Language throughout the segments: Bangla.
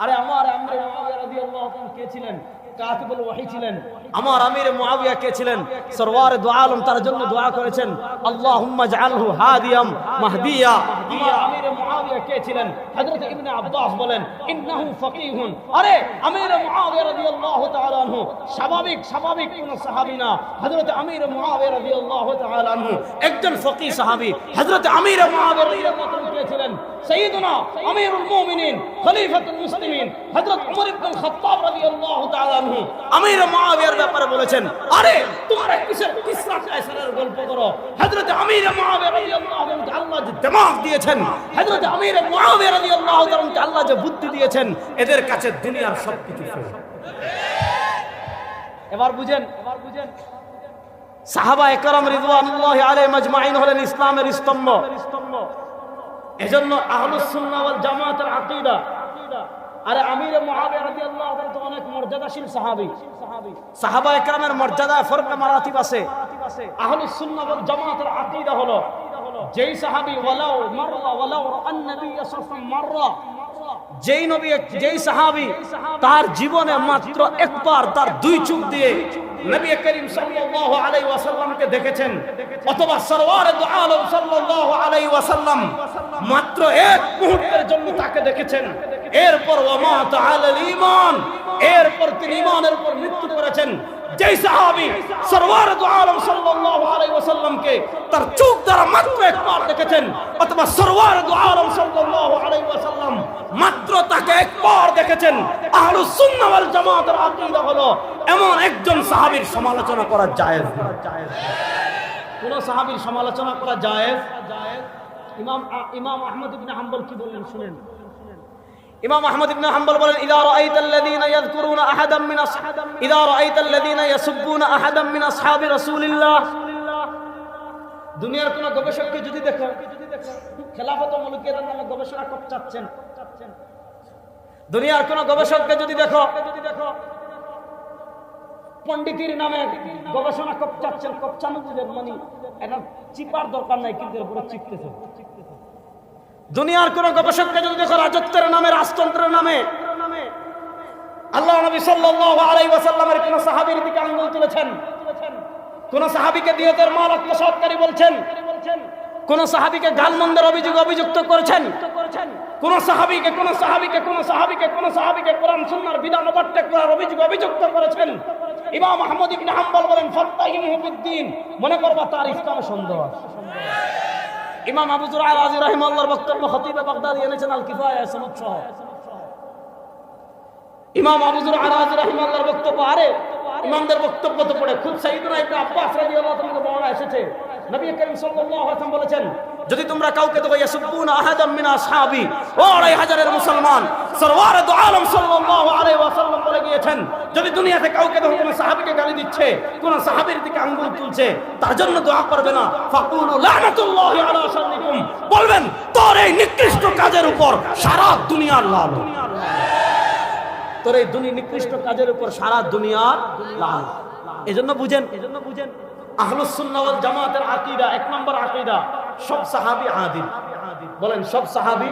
আরে আমার আমির মুআবিয়া রাদিয়াল্লাহু তাআলা কে ছিলেন? কাতিবুল ওয়াহি ছিলেন। আমার আমির মুআবিয়া কে ছিলেন? সরওয়ার দু আলম, তার জন্য দোয়া করেছেন আল্লাহুম্মা জাআলহু হাদিয়াম মাহদিয়া। আমার আমির মুআবিয়া কে ছিলেন? হযরত ইবনে আব্বাস বলেন ইন্নাহু ফাকিহুন। আরে আমির মুআবিয়া রাদিয়াল্লাহু তাআলা আনহু স্বাভাবিক কোন সাহাবী না। হযরত আমির মুআবিয়া রাদিয়াল্লাহু তাআলা আনহু একজন ফকিহ সাহাবী। হযরত আমির মুআবিয়া রাদিয়াল্লাহু তাআলা কে ছিলেন? সাইয়্যিদুনা আমিরুল মুমিনিন খলিফাতুল মুসলিমিন হযরত ওমর ইবনে খাত্তাব রাদিয়াল্লাহু তাআলা আনহু আমির মুআবিয়ার ব্যাপারে বলেছেন, আরে তোমরা কিসের কিসরা কায়সারের গল্প করো? হযরত আমির মুআবিয়া রাদিয়াল্লাহু তাআলা আল্লাহ যে দিমাগ দিয়েছেন, হযরত আমির মুআবিয়া রাদিয়াল্লাহু তাআলা আল্লাহ যে বুদ্ধি দিয়েছেন, এদের কাছে দুনিয়ার সবকিছু ফেল। এবার বুঝেন সাহাবায়ে কেরাম রিদওয়ানুল্লাহি আলাইহিম আজমাইন হলেন ইসলামের স্তম্ভ। এজন্য আহলুস সুন্নাহ ওয়াল জামাতের আকীদা। আরে আমির মুআবিয়া রাদিয়াল্লাহু তাআলা তো অনেক মর্যাদাশীল সাহাবী। সাহাবায়ে কেরামের মর্যাদায় ফরক মারাতিব আছে। আহলুস সুন্নাহ ওয়াল জামাতের আকীদা হলো যেই সাহাবী ওয়ালাউ রাআন নবী সাল্লাল্লাহু মাররা, যেই সাহাবী তার জীবনে মাত্র একবার তার দুই চোখ দিয়ে নবী করিম সাল্লাল্লাহু আলাইহি ওয়াসাল্লামকে দেখেছেন, অথবা সরওয়ারে দু আলম সাল্লাল্লাহু আলাইহি ওয়াসাল্লাম মাত্র এক মুহূর্তের জন্য তাকে দেখেছেন, এরপর ওয়া তাআলাল ঈমান, এরপর তিনি ঈমানের উপর মৃত্যু করেছেন। যেই সাহাবী সরওয়ারে দু আলম সাল্লাল্লাহু আলাইহি ওয়াসাল্লামকে তার চোখ দ্বারা মাত্র একবার দেখেছেন, অথবা সরওয়ারে দু আলম সাল্লাল্লাহু আলাইহি ওয়াসাল্লাম মাত্র তাকে একবার দেখেছেন, আহলুস সুন্নাহ ওয়াল জামাতের আকীদা হলো এমন একজন সাহাবীর সমালোচনা করা জায়েজ। কোন সাহাবীর সমালোচনা করা জায়েজ? ইমাম আহমদ ইবনে হাম্বল কি বলেন শুনেন। ইমাম আহমদ ইবনে হাম্বল বলেন ইযা রাআইতাল্লাযীনা ইয়াযকুরুনা আহাদাম মিন ইযা রাআইতাল্লাযীনা ইয়াসুবুনা আহাদাম মিন আসহাবি রাসূলিল্লাহ। দুনিয়ার কোন গবেষককে যদি দেখো খেলাফত ও মুলকিয়াতের নামে গবেষণা করছেন, দুনিয়ার কোন গবেষককে যদি দেখো পণ্ডিতের নামে গবেষণা করছেন, কপচানো বুঝেন মানে এটা চিপার দরকার নাই, কিন্তু এর উপরে চিপতেছে। দুনিয়ার কোন গবেষককে যদি দেখো রাজত্বের নামে, রাজতন্ত্রের নামে আল্লাহ নবী সাল্লাল্লাহু আলাইহি ওয়াসাল্লামের কোন সাহাবীর দিকে আঙ্গুল তুলেছেন, কোন সাহাবীকে দিয়তের মাল আত্মসাৎকারী বলছেন, কোন সাহাবীকে গালমন্দের অভিযুক্ত করেছেন, কোন সাহাবীকে কোরআন সুন্নাহর বিধান অবাট্য করার অভিযুক্ত করেছেন। ইমাম আহমদ ইবনে হাম্বল বলেন ফাত্তাহিমহু বিদ্দীন, মনে করবা তার ইসলামে সন্দেহ আছে। ইমাম আবু যুরআ রাজি রাহিমাহুল্লাহর বক্তব্য খতিব বাগদাদি এনেছেন আল কিফায়া সনদ সহ। ইমাম আবু যুরআ রাজি রাহিমাহুল্লাহর বক্তব্য, আরে ইমামদের বক্তব্য তো পড়ে খুব সাইয়্যিদুনা ইবনে আব্বাস রাদিয়াল্লাহু তাআলা বর্ণনা এসেছে, নবী করিম সাল্লাল্লাহু আলাইহি ওয়াসাল্লাম বলেছেন, যদি তোমরা কাউকে দেখো ইয়াসুবুনা আহাদাম মিন আসহাবি, ও ২৫০০০ মুসলমান, সরওয়ারে দু আলম সাল্লাল্লাহু আলাইহি ওয়াসাল্লাম বলে গিয়েছেন, যদি দুনিয়াতে কাউকে দেখো কোন সাহাবীকে গালি দিচ্ছে, কোন সাহাবীর দিকে আঙ্গুল তুলছে, তার জন্য দোয়া করবে না, ফাকুলু লানাতুল্লাহি আলা শাররিকুম, বলবেন তোর এই নিকৃষ্ট কাজের উপর সারা দুনিয়ার লানত, তোর এই নিকৃষ্ট কাজের উপর সারা দুনিয়ার লানত। এজন্য বুঝেন আহলুস সুন্নাহ ওয়াল জামাতের আকীদা, এক নম্বর আকীদা, সব সাহাবী আদিল। বলেন সব সাহাবী,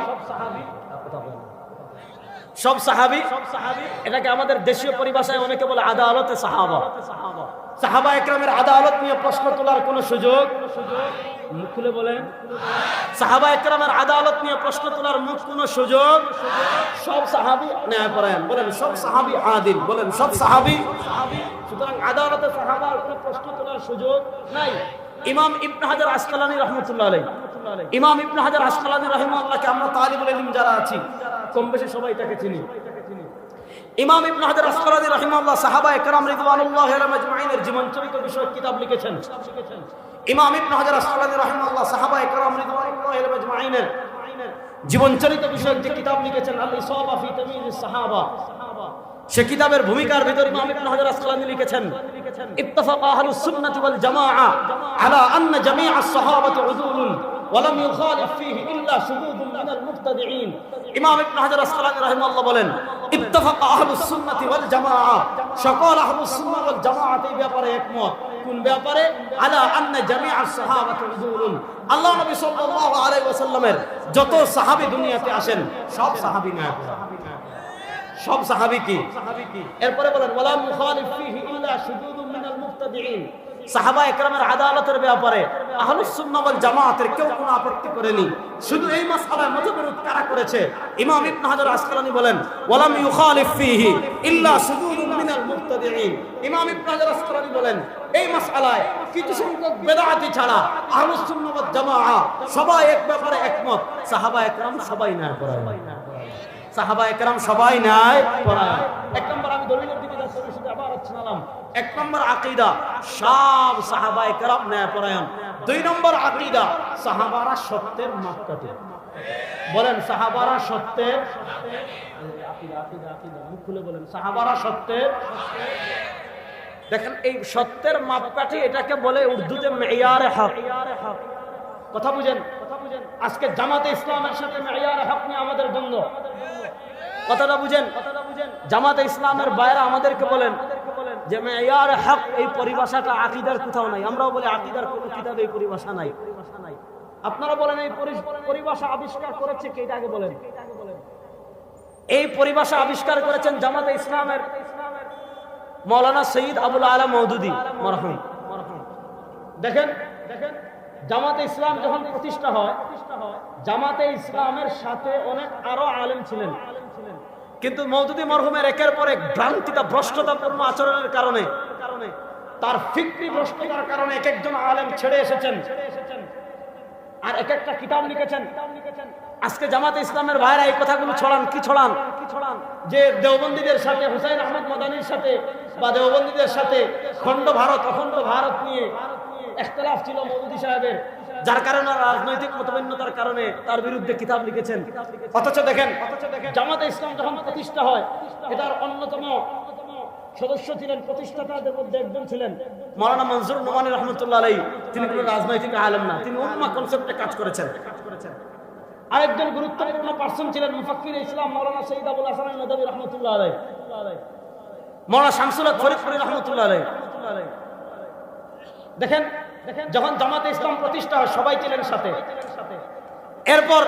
সব সাহাবী। এটাকে আমাদের দেশীয় পরিভাষায় অনেকে বলে আদালতে সাহাবা। সাহাবায়ে কেরামের আদালত নিয়ে প্রশ্ন তোলার কোনো সুযোগ, মুখ খুলে বলেন, সাহাবায়ে কেরামের আদালত নিয়ে প্রশ্ন তোলার মুখ কোনো সুযোগ, সব সাহাবী ন্যায়পরায়ণ। বলেন সব সাহাবী আদিল। বলেন সব সাহাবী। সুতরাং আদালতে সাহাবার কোনো প্রশ্ন তোলার সুযোগ নাই। ইমাম ইবনে হাজার আসকালানী রাহমাতুল্লাহ আলাইহি, ইমাম ইবনে হাজার আসকালানী রাহিমাহুল্লাহকে আমরা তালিবুল ইলম যারা আছি কম বেশি সবাই তাকে চিনি। ইমাম ইবনে হাজার আসকালানী রাহিমাহুল্লাহ সাহাবায়ে কেরাম রিদওয়ানুল্লাহি আলাইহিম আজমাইনের জীবনচরিত বিষয়ক কিতাব লিখেছেন। ইমাম ইবনে হাজার আসকালানী রাহিমাহুল্লাহ সাহাবায়ে কেরাম রিদওয়ানুল্লাহি আলাইহিম আজমাইনের জীবনচরিত বিষয়ক যে কিতাব লিখেছেন আল ইসাবা ফি তাময়িজ সাহাবা, সে কিতাবের ভূমিকার ভিতর ইমাম ইবনে হাজার আসকালানী লিখেছেন ইত্তাফাকা আহলুস সুন্নাতি ওয়াল জামাআ আলা আন্না জামিআস সাহাবাতি উযুলুন ওয়া লাম ইউখালিফ ফীহি ইল্লা শুযুযুন মিনাল মুবতাদিঈন। ইমাম ইবনে হাজার আসকালানী রাহিমাহুল্লাহ বলেন ইত্তাফাকা আহলুস সুন্নাতি ওয়াল জামাআ, সকল আহলুস সুন্নাহ ওয়াল জামাআত এই ব্যাপারে একমত। কোন ব্যাপারে? আলা আন্না জামিআস সাহাবাতি উযুলুন, আল্লাহ নবী সাল্লাল্লাহু আলাইহি ওয়াসাল্লামের যত সাহাবী দুনিয়াতে আসেন সব সাহাবী ন্যায়পরায়ণ। সব সাহাবী কি? এরপরে বলেন ওয়ালা মুখালিফ ফিহি ইল্লা শুযুদুম মিনাল মুবতাদিঈন। সাহাবা একরামের আদালতের ব্যাপারে আহলুস সুন্নাহ ওয়াল জামাতের কেউ কোনো আপত্তি করেনি। শুধু এই মাসআলায় মতবিরোধ কারা করেছে? ইমাম ইবনে হাজার আসকালানী বলেন ওয়ালাম ইউখালিফ ফিহি ইল্লা শুযুদুম মিনাল মুবতাদিঈন। ইমাম ইবনে হাজার আসকালানী বলেন এই মাসআলায় কিছু সংখ্যক বেদাতি ছাড়া আহলুস সুন্নাহ ওয়াল জামাআহ সবাই এক ব্যাপারে একমত। সাহাবা একরাম সবাই না পরায়ণ, সাহাবা একরাম সবাই নাই পরায়ণ। এক নম্বর আমি দলিলের দিকে যাচ্ছি, শুধু আবার শোনালাম। এক নম্বর আকীদা সব সাহাবা একরাম ন্যায় পরায়ণ। দুই নম্বর আকীদা সাহাবারা সত্যের মাপকাঠি। বলেন সাহাবারা সত্যের আকীদা মুখ খুলে বলেন সাহাবারা সত্যের। দেখেন এই সত্যের মাপকাঠি এটাকে বলে উর্দুতে মেয়ারে হক। কথা বুঝেন? আজকে জামাতে ইসলামের সাথে মেয়ারে হক নিয়ে আমাদের দ্বন্দ্ব। কথাটা বুঝেন? জামাতে ইসলামের বাইরে আমাদেরকে বলেন যে মেয়ারে হক, এই পরিভাষাটা আকীদার কোথাও নাই। আমরাও বলি আকীদার কোনো কিতাবে এই পরিভাষা নাই। আপনারা বলেন এই পরিভাষা আবিষ্কার করেছে কে? এটা আগে বলেন। এই পরিভাষা আবিষ্কার করেছেন জামাতে ইসলামের মৌলানা সৈয়দ আবুল আলা মওদুদী মরহুম। দেখেন জামাতে ইসলাম যখন প্রতিষ্ঠা হয়, জামাতে ইসলামের সাথে অনেক আরো আলেম ছিলেন, কিন্তু মওদুদী মরহুমের একের পর এক ভ্রান্তিতা ভ্রষ্টতাপূর্ণ আচরণের কারণে, তার ফিকরি ভ্রষ্টতার কারণে এক একজন আলেম ছেড়ে এসেছেন আর এক একটা কিতাব লিখেছেন। আজকে জামাতে ইসলামের ভাইরা এই কথাগুলো ছড়ান। কি ছড়ান? যে দেওবন্দীদের সাথে, হুসাইন আহমদ মাদানির সাথে বা দেওবন্দীদের সাথে অখণ্ড ভারত নিয়ে ইখতিলাফ ছিল মওদুদী সাহেবের, যার কারণে রাজনৈতিক মতভিন্নতার কারণে তার বিরুদ্ধে কিতাব লিখেছেন। অথচ দেখেন জামাতে ইসলাম যখন প্রতিষ্ঠা হয়, এটার অন্যতম সদস্য ছিলেন, প্রতিষ্ঠাতাদের মধ্যে একজন ছিলেন মাওলানা মনজুর নোমানী রহমতুল্লাহ আলাইহি। তিনি কোনো রাজনৈতিক আলেম না, তিনি উম্মাহ কনসেপ্টে কাজ করেছেন। আরেকজন গুরুত্বপূর্ণ পার্সন ছিলেন মুফাক্কির ইসলাম মাওলানা সৈয়দ আবুল হাসান নদভী রহমতুল্লাহ আলাইহি, মাওলানা শামসুল হক ফরিদপুরি রহমতুল্লাহ আলাইহি। দেখেন যখন জামাতে ইসলাম প্রতিষ্ঠা হয় সবাই ছিলেন সাথে। এরপর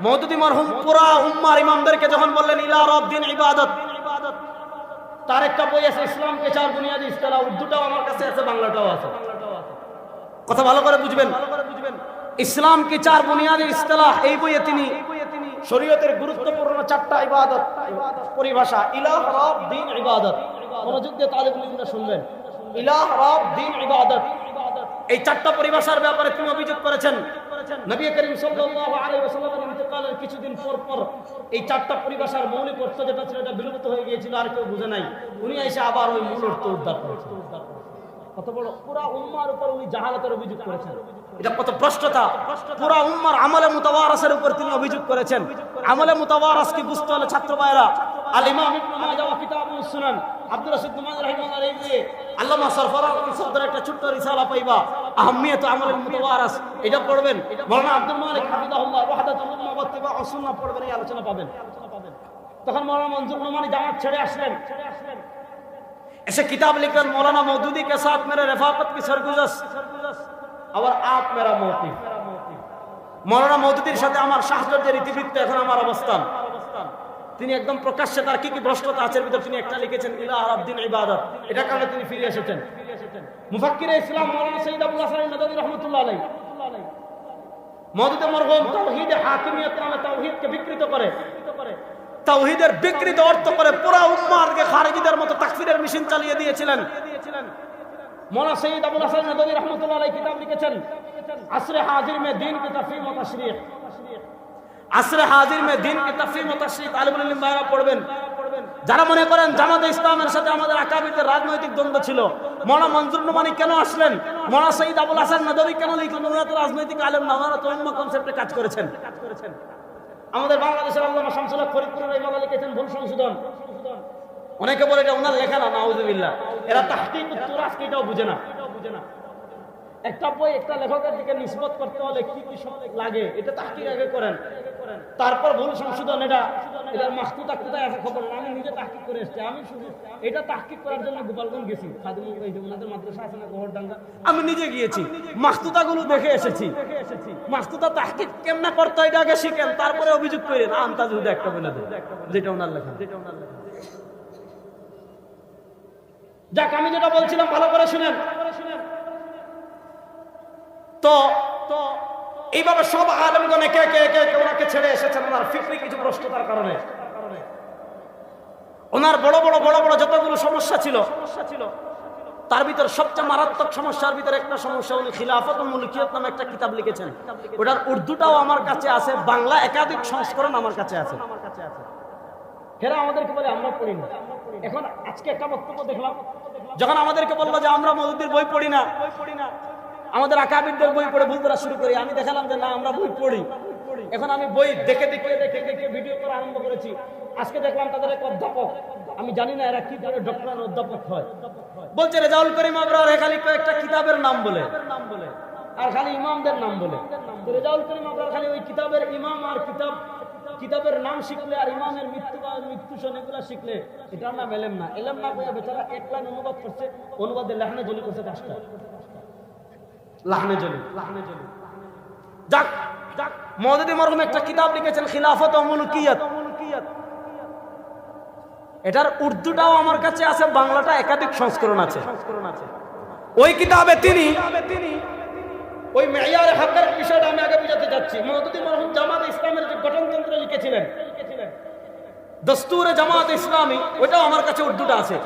মওদুদী মরহুম পুরা উম্মার ইমামদেরকে যখন বললেন ইলা রব্বিন ইবাদত, তার একটা বই আছে ইসলাম কে চার বুনিয়াদি ইসলাহ, উর্দুটাও আমার কাছে আছে, বাংলাটাও আছে। কথা ভালো করে বুঝবেন। ইসলাম কি চার বুনিয়াদি ইসলাহ, এই বইয়ে তিনি শরীয়তের গুরুত্বপূর্ণ চারটা ইবাদত পরিভাষা, ইলাহ রব দ্বীন ইবাদত, মনোযোগ দিয়ে তালিবুল ইলমরা শুনবেন। ইলাহ রব দ্বীন ইবাদত, এই চারটা পরিভাষার ব্যাপারে তিনি অভিযোগ করেছেন। নবী করিম সাল্লাল্লাহু আলাইহি ওয়াসাল্লামের ইন্তেকালের কিছুদিন পর এই চারটা পরিভাষার মৌলিক অর্থ যেটা ছিল এটা বিলুপ্ত হয়ে গিয়েছিল, আর কেউ বুঝে নাই। উনি এসে আবার ওই মূল অর্থ উদ্ধার করেছেন। কত বড় পুরা উম্মার উপর উনি জাহালাতের অভিযোগ করেছেন। এটা কত ভ্রষ্টতা! পুরা উম্মার আমলে মুতাওয়ারাসের উপর তিনি অভিযোগ করেছেন। আমলে মুতাওয়ারাস কি বুঝতে হলে ছাত্র ভাইরা আল ইমাম ইবনে মাজাহ ওয়া কিতাবুস সুনান আব্দুর রাশিদ নোমানী রাহিমাহুল্লাহ আলাইহি আল্লামা সরফরাজ সদরের একটা ছোট্ট রিসালা পাইবা, আহমিয়াত আমলে মুতাওয়ারাস, এটা পড়বেন। মাওলানা আব্দুল মালিক হাফিজাহুল্লাহ ওয়াহদাতুল উম্মাহ ওয়া ইত্তিবাউস সুন্নাহ পড়বেন, এই আলোচনা পাবেন। তখন মাওলানা মনজুর নোমানী জামাত ছেড়ে আসলেন, ऐसे किताब लिखकर मौलाना मौदूदी के साथ मेरे रफाकत की सरगुजश और आप मेरा मोती। मौलाना मौदूदीर साथे আমার সাহচর্যের ইতিবৃত্ত এখন আমার অবস্থান। তিনি একদম প্রকাশ্যে তার কি ভ্রষ্টতা আছে ভিতর তিনি একটা লিখেছেন ইলাহ রব্বিন ইবাদত, এটা কারণে তিনি ফিরে এসেছেন। মুফাক্কিরে ইসলাম মাওলানা সৈয়দ আবুল হাসান নদভী রাহমাতুল্লাহ আলাইহি মওদুদী মরহুম তাওহীদে হাকিমিয়ত নামে তাওহীদকে বিকৃত করে, তাওহীদের বিকৃত অর্থ করে পুরা উম্মাহকে খারিজিদের মতো তাকফিরের মিশন চালিয়ে দিয়েছিলেন। মাওলানা সৈয়দ আবুল হাসান নদভী রাহমাতুল্লাহ আলাইহি কিতাব লিখেছেন আসরে হাজির মে দ্বীন কি তাফহিম ওয়া তাশরীহ, আসরে হাজির মে দ্বীন কি তাফহিম ওয়া তাশরীহ তালিবুল ইলম ভাইরা পড়বেন। যারা মনে করেন জামাতে ইসলামের সাথে আমাদের আকাবিরদের রাজনৈতিক দ্বন্দ্ব ছিল, মাওলানা মনজুর নোমানী কেন আসলেন, মাওলানা সৈয়দ আবুল হাসান নদভী কেন লিখলেন? ওনারা তো রাজনৈতিক আলেম না, ওনারা তো উম্মাহ কনসেপ্টে কাজ করেছেন। আমাদের বাংলাদেশের আল্লামা শামসুল হক ফরিদপুরি রাহিমাহুল্লাহ লিখেছেন ভুল সংশোধন। অনেকে বলে এটা ওনার লেখা না, নাউযুবিল্লাহ। এরা তাহকিকুত তুরাস কি এটাও বুঝে না। একটা বই একটা লেখকের দিকে নিসবত করতে হলে কি কি সব লাগে এটা তাহকিক আগে করেন, তারপর ভুল সংশোধন। এটা মাহতুতা কোথায় আছে খবর না, আমি নিজে তাহকিক করে এসেছি। আমি শুধু এটা তাহকিক করার জন্য গোপালগঞ্জ গেছি, খাদিমুল ওনাদের মাদ্রাসা আছে না গোহরডাঙ্গা, আমি নিজে গিয়েছি, মাহতুতা গুলো দেখে এসেছি। মাহতুতা তাহকিক কেমনে করতে হয় এটা আগে শিখেন, তারপরে অভিযোগ করেন আন্তাজ হুদা একটা বলে দেন যেটা ওনার লেখা। যাক, আমি যেটা বলছিলাম ভালো করে শুনেন। তো এইভাবে সব আলেমগণ একে একে ওনাকে ছেড়ে এসেছেন ওনার ফিকরি কিছু ভ্রষ্টতার কারণে। ওনার বড় বড় যতগুলো সমস্যা ছিল তার ভিতর সবচেয়ে মারাত্মক সমস্যার ভিতরে একটা সমস্যা উনি খিলাফত ও মুলকিয়ত নামে একটা কিতাব লিখেছেন। ওটার উর্দুটাও আমার কাছে আছে, বাংলা একাধিক সংস্করণ আমার কাছে আছে। হেরা আমাদেরকে বলে আমরা পড়ি না। এখন আজকে একটা বক্তব্য দেখলাম, যখন আমাদেরকে বললো যে আমরা মওদুদির বই পড়ি না, আমাদের আকাবিরদের বই পড়ে ভুল করা শুরু করি, আমি দেখালাম যে না আমরা বই পড়ি। এখন আমি বই দেখে ভিডিও করা আরম্ভ করেছি। আজকে দেখলাম তাদের এক অধ্যাপক, আমি জানি না এরা কি করে ডক্টর অধ্যাপক হয়, বলছে রেজাউল করিম আবরার খালি কয়েকটা কিতাবের নাম বলে আর খালি ইমামদের নাম বলে। রেজাউল করিম আবরার খালি ওই কিতাবের ইমাম আর কিতাবের নাম শিখলে আর ইমামের মৃত্যু সন এগুলা শিখলে এটার নাম এলেম না। এলেম না করে বেচারা এক লাইন অনুবাদ করছে, অনুবাদে লাহনে জলি করছে 5টা লাহনে জলি। যাক, মওদুদি মরহুম একটা কিতাব লিখেছেন খিলাফত ও মুলকিয়ত। এটার উর্দুটাও আমার কাছে আছে, বাংলাটা একাধিক সংস্করণ আছে। ওই কিতাবে তিনি ওই মেয়ারে হকের বিষয়টা আমি আগে বুঝাতে যাচ্ছি। মওদুদি মরহুম জামাত ইসলামের যে গঠনতন্ত্র লিখেছিলেন, দস্তুরে জামাত ইসলামী, ওটাও আমার কাছে উর্দুটা আছে।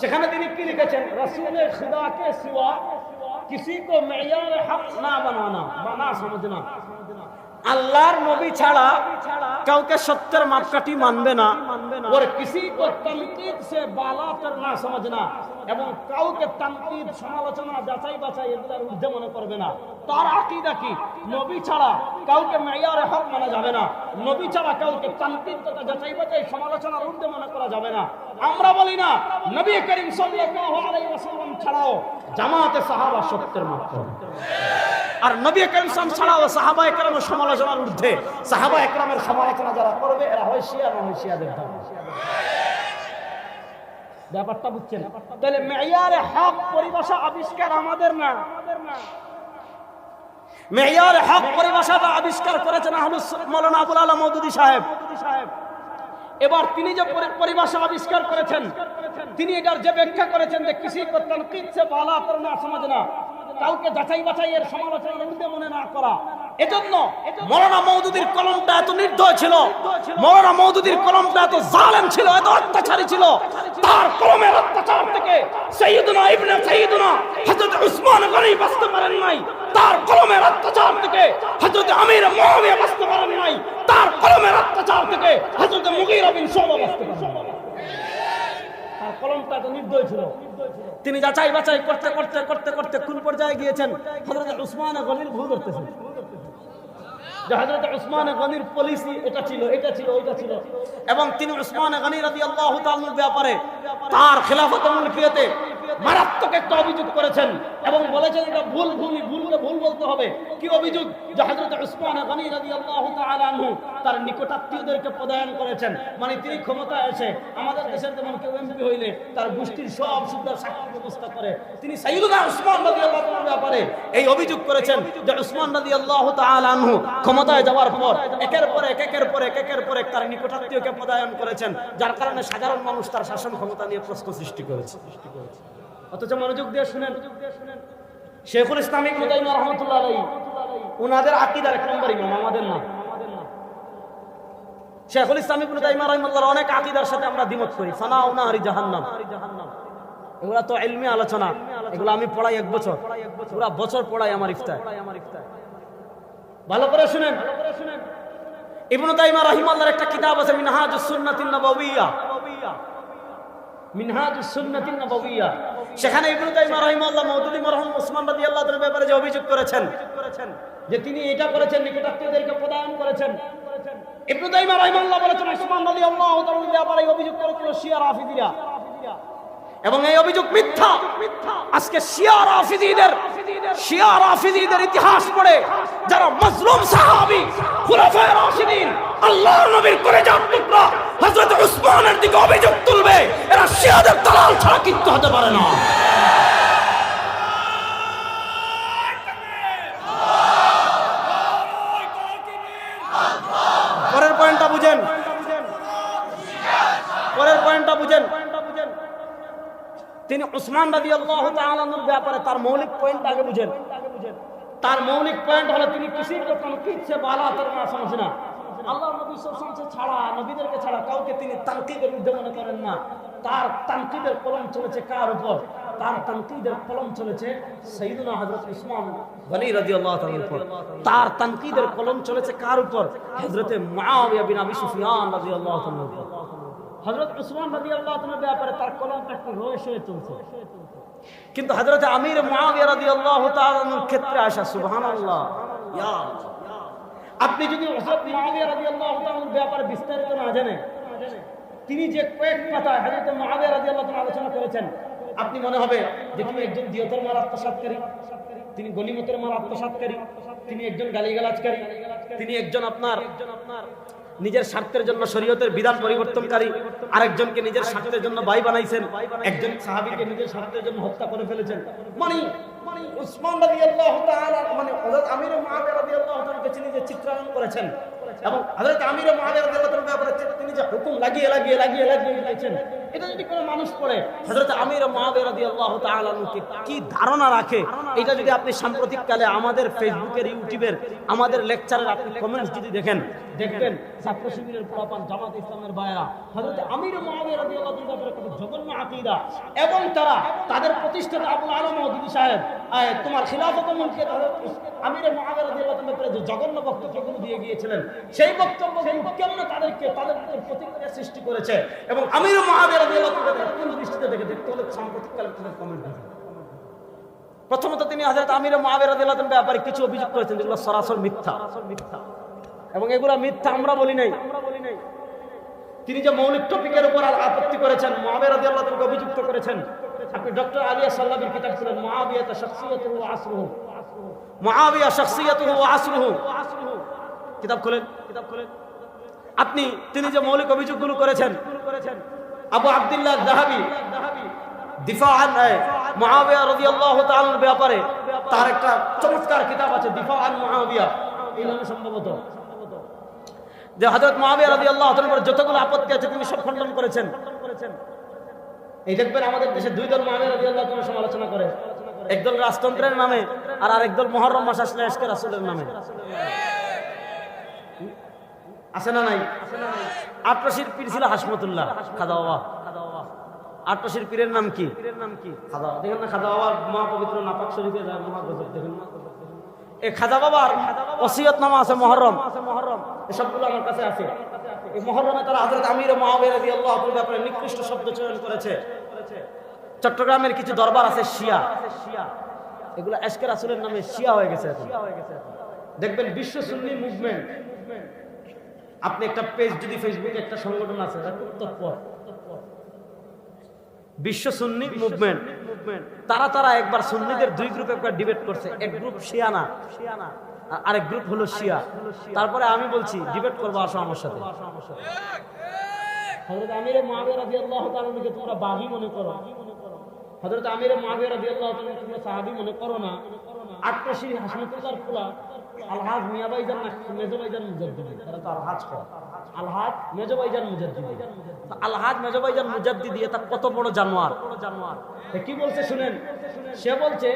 সেখানে তিনি কি লিখেছেন, রাসূলের খুদা কে সিওয়া किसी को मेयार हक ना बनाना, बना समझना। আল্লাহর নবী ছাড়া কাউকে সত্যের মাপকাঠি মানবে না, और किसी को तनकीद से बाला करना समझना, এবং কাউকে তানকিদ সমালোচনা যাচাই বাছাই এগুলোর ঊর্ধ্বে মনে করবে না। তার আকীদা কি, নবী ছাড়া কাউকে মেয়ারে হক মানা যাবে না, নবী ছাড়া কাউকে তানকিদ তথা যাচাই বাছাই সমালোচনার ঊর্ধ্বে মনে করা যাবে না। আমরা বলি না নবী করিম সাল্লাল্লাহু আলাইহি ওয়াসাল্লাম ছাড়াও জামাতে সাহাবা সত্যের মাপকাঠি, আর নবী করিম ছাড়াও সাহাবা একরামের সমালোচনার ঊর্ধ্বে। সাহাবা একরামের সমালোচনা যারা করবে এরা হয় শিয়া না হয় শিয়াদের দল। ব্যাপারটা বুঝছেন? তাহলে মেয়ারে হক পরিভাষা আবিষ্কার আমাদের না, মেয়ারে হক পরিভাষাটা আবিষ্কার করেছেন আহলুস মাওলানা আবুল আলা মওদুদি সাহেব। এবার তিনি যে পরিভাষা আবিষ্কার করেছেন, তিনি এটার যে ব্যাখ্যা করেছেন যে কিসি কো তানকিদ সে বালা করনা সমঝনা, কাউকে যাচাই বাছাই এর সমালোচনার ঊর্ধ্বে মনে না করা। এজন্য মাওলানা মওদুদির কলমটা এত নির্দয় ছিল, মাওলানা মওদুদির কলমটা এত জালেম ছিল, এত অত্যাচারী ছিল। তার কলমের অত্যাচার থেকে সাইয়্যিদুনা ইবনে সাইয়্যিদুনা হযরত উসমান গনি বাঁচতে পারেন নাই, তার কলমের অত্যাচার থেকে হযরত আমির মুআবিয়া বাঁচতে পারেন নাই, তার কলমের অত্যাচার থেকে হযরত মুগীরা বিন শুবা বাঁচতে পারেন নাই। তার কলমটা এত নির্দয় ছিল। তিনি যাচাই বাছাই করতে কোন পর্যায়ে গিয়েছেন, হযরত উসমান গনির ভুল ধরতেছেন যে হযরত উসমান গনির পলিসি এটা ছিল ওইটা ছিল, এবং তিনি উসমান গনি রাদিয়াল্লাহু তাআলার ব্যাপারে তার খিলাফত মুলকিয়তে মারাত্মক একটা অভিযোগ করেছেন এবং বলেছেন এটা ভুল বলতে হবে। কি অভিযোগ? যে হযরত উসমান গনি রাদিয়াল্লাহু তাআলা আনহু তার নিকটাত্মীয়দেরকে পদায়ন করেছেন। মানে তিনি ক্ষমতায় এসে আমাদের দেশের যেমন কেউ এমপি হইলে তার গোষ্ঠীর সব সুবিধার সাক্ষী ব্যবস্থা করে, তিনি সাইয়্যিদুনা উসমান রাদিয়াল্লাহু তাআলার ব্যাপারে এই অভিযোগ করেছেন যে উসমান রাদিয়াল্লাহু তাআলা আনহু ক্ষমতায় যাওয়ার পর একের পর এক তার নিকটাত্মীয়কে পদায়ন করেছেন, যার কারণে সাধারণ মানুষ তার শাসন ক্ষমতা নিয়ে প্রশ্ন সৃষ্টি করেছে। অথচ মনোযোগ দিয়ে শুনেন, শেখুল ইসলাম ইবনে তাইমিয়া রাহমাতুল্লাহ আলাইহি ওনাদের আকীদার এক নম্বর ইমাম, আমাদের না। শেখুল ইসলাম ইবনে তাইমিয়া রাহিমাহুল্লাহর অনেক আকীদার সাথে আমরা দ্বিমত করি। ফানাউনা হারি জাহান্নাম, এগুলা তো ইলমি আলোচনা, এগুলো আমি পড়াই 1 বছর, পুরা বছর পড়াই আমার ইফতার। ভালো করে শুনেন, ইবনে তাইমিয়া রাহিমাহুল্লাহর একটা কিতাব আছে মিনহাজুস সুন্নাতিন নবওয়িয়া, মিনহাজুস সুন্নাতিন নবওয়িয়া। সেখানে ইবনে তাইমিয়া রাহিমাহুল্লাহ মওদুদি মরহুম ওসমান রাদিয়াল্লাহু তাআলার ব্যাপারে যে অভিযোগ করেছেন যে তিনি এটা করেছেন, নিকটাত্মীয়দেরকে পদায়ন করেছেন। ইবনে তাইমিয়া রাহিমাহুল্লাহ বলেছেন ওসমান রাদিয়াল্লাহু তাআলার ব্যাপারে অভিযোগ করেছিল শিয়া রাফিদিরা। এবং এই অভিযোগ মিথ্যা। আজকে শিয়া রাফিদীদের ইতিহাস পড়ে যারা মাজলুম সাহাবী খুলাফায়ে রাশিদিন আল্লাহর নবীর কলিজার টুকরা হযরত উসমানের দিকে অভিযোগ তুলবে, এরা শিয়াদের দালাল ছাড়া কিচ্ছু হতে পারে না। পরের পয়েন্টটা বুঝেন, তিনি উসমান রাদিয়াল্লাহু তাআলা আনহুর ব্যাপারে তার মৌলিক পয়েন্ট আগে বুঝেন। তার মৌলিক পয়েন্ট হলো তিনি কিসির को तनकीद से बाला उतरना समझना। আল্লাহর নবী সাল্লাল্লাহু আলাইহি ওয়াসাল্লাম ছাড়া, নবীদেরকে ছাড়া কাউকে তিনি তানকিদের ঊর্ধ্বে মনে করেন না। তার তানকিদের কলম চলেছে কার উপর? তার তানকিদের কলম চলেছে সাইয়্যিদুনা হযরত উসমান গনি রাদিয়াল্লাহু তাআলার উপর। তার তানকিদের কলম চলেছে কার উপর? হযরতে মুআবিয়া বিন আবি সুফিয়ান রাদিয়াল্লাহু তাআলার উপর। হযরত উসমান রাদিয়াল্লাহু তাআলার ব্যাপারে তার কলমটা একটু রয়েছে চলছে, কিন্তু হযরত আমির মুআবিয়া রাদিয়াল্লাহু তাআলার ক্ষেত্রে আসা সুবহানাল্লাহ। ইয়া আপনি যদি হযরত মুআবিয়া রাদিয়াল্লাহু তাআলার ব্যাপারে বিস্তারিত না জানেন, তিনি যে কয়েক পাতা হযরত মুআবিয়া রাদিয়াল্লাহু তাআলা আলোচনা করেছেন, আপনি মনে হবে যে তিনি একজন দিয়তের মাল আত্মসাৎকারী, তিনি গনিমতের মাল আত্মসাৎকারী, তিনি একজন গালিগালাজকারী, তিনি একজন আপনার নিজের স্বার্থের জন্য শরীয়তের বিধান পরিবর্তনকারী, আরেকজনকে নিজের স্বার্থের জন্য ভাই বানাইছেন, একজন সাহাবীকে নিজের স্বার্থের জন্য হত্যা করে ফেলেছেন। মানে উসমান রাদিয়াল্লাহু তাআলা মানে হযরত আমির মুআবিয়া রাদিয়াল্লাহু তাআলাকে তিনি যে চিত্রায়ন করেছেন এবং হযরত আমির মুআবিয়া রাদিয়াল্লাহু তাআলার ব্যাপারে তিনি যে হুকুম লাগিয়ে দিয়েছেন, এটা যদি কোনো মানুষ পড়ে হযরত আমির মুআবিয়া রাদিয়াল্লাহু তাআলা কি ধারণা রাখে, এটা যদি আপনি সাম্প্রতিক কালে আমাদের ফেসবুকের, ইউটিউবের আমাদের লেকচারের আপনি কমেন্টস যদি দেখবেন ছাত্র শিবিরের পোলাপান, জামাত ইসলামের ভাইরা হযরত আমির মুআবিয়া রাদিয়াল্লাহু তাআলার ব্যাপারে কত জঘন্য আকীদা, এবং তারা তাদের প্রতিষ্ঠাতা আবুল আলম মওদুদী সাহেব তোমার খিলাফত মুলকে হযরত আমির মুআবিয়া রাদিয়াল্লাহু তাআলার ব্যাপারে যে জঘন্য বক্তব্যগুলো দিয়ে গিয়েছিলেন, সেই বক্তব্যগুলো কেমন তাদের প্রতিক্রিয়া সৃষ্টি করেছে এবং আমির মুআবিয়া রাদিয়াল্লাহু তাআলা কোন দৃষ্টিতে দেখতে হলে সাম্প্রতিক কালে তাদের কমেন্ট দেখেন। প্রথমত তিনি হযরত আমির মুআবিয়া রাদিয়াল্লাহু তাআলার ব্যাপারে কিছু অভিযোগ করেছেন যেগুলো সরাসরি মিথ্যা, এবং এগুলা মিথ্যা আমরা বলি নাই। তিনি যে মৌলিক টপিকের উপর আপত্তি করেছেন, মুআবিয়া রাদিয়াল্লাহু তাআলাকে অভিযুক্ত করেছেন। আপনি ডক্টর আলিয়া সাল্লাবির কিতাব ছিলেন মুআবিয়া শাখসিয়াতুহু ওয়া আসরুহু, মুআবিয়া শাখসিয়াতুহু ওয়া আসরুহু কিতাব খোলেন। আপনি তিনি যে মৌলিক অভিযোগগুলো করেছেন, আবু আব্দুল্লাহ যাহাবী দিফা আন মুআবিয়া রাদিয়াল্লাহু তাআলার ব্যাপারে তার একটা চমৎকার কিতাব আছে, দিফা আন মুআবিয়া, এই নামে সম্ভবত, যে হযরত মুআবিয়া রাদিয়াল্লাহু তাআলার উপর যতগুলো আপত্তি আছে তিনি সব খণ্ডন করেছেন। এই দেখবেন আমাদের দেশে দুই দল মুআবিয়া রাদিয়াল্লাহু তাআলার সমালোচনা করে, একদল রাজতন্ত্রের নামে আর আরেকদল মুহররম মাস আসলে আজকে রাসূলের নামে। আছে না নাই? আটরশির পীর ছিল হাসমতুল্লাহ খাজা বাবা। আটরশির পীরের নাম কি? খাজা। দেখেন না খাজা বাবার মহা পবিত্র নাপাক শরীফে যায়, মহা গজব। দেখেন না এই খাজা বাবার ওসিয়তনামা আছে মুহররম, এসবগুলো আমার কাছে আছে। এই মুহররমে তারা হযরত আমির মুআবিয়া রাদিয়াল্লাহু তাআলার ব্যাপারে নিকৃষ্ট শব্দ চয়ন করেছে। চট্টগ্রামের কিছু দরবার আছে শিয়া, এগুলো আজকে রাসূলের নামে শিয়া হয়ে গেছে এখন। দেখবেন বিশ্ব সুন্নি মুভমেন্ট, আপনি একটা পেজ যদি ফেসবুকে একটা সংগঠন আছে খুব তৎপর, বিশ্ব সুন্নি মুভমেন্ট, তারা একবার সুন্নিদের দুই গ্রুপে একবার ডিবেট করছে। এক গ্রুপ শিয়া না, আরেক গ্রুপ হলো শিয়া। তারপরে আমি বলছি ডিবেট করবো, আসো আমার সাথে। হযরত আমির মুআবিয়া রাদিয়াল্লাহু তাআলাকে তোমরা বাগী মনে করো, হযরত আমির মুআবিয়া রাদিয়াল্লাহু তাআলাকে তোমরা সাহাবী মনে করো না। আটরশির হাসমতুল্লাহর ফুলা আলহাজ মিয়া ভাইজান মেজো ভাইজান মুজাদ্দিদি, তারা তো আলহাজ কয়, আলহাজ মেজো ভাইজান মুজাদ্দিদি। আলহাজ মেজো ভাইজান মুজাদ্দিদি এটা কত বড় জানোয়ার! কি বলছে শুনেন, সে বলছে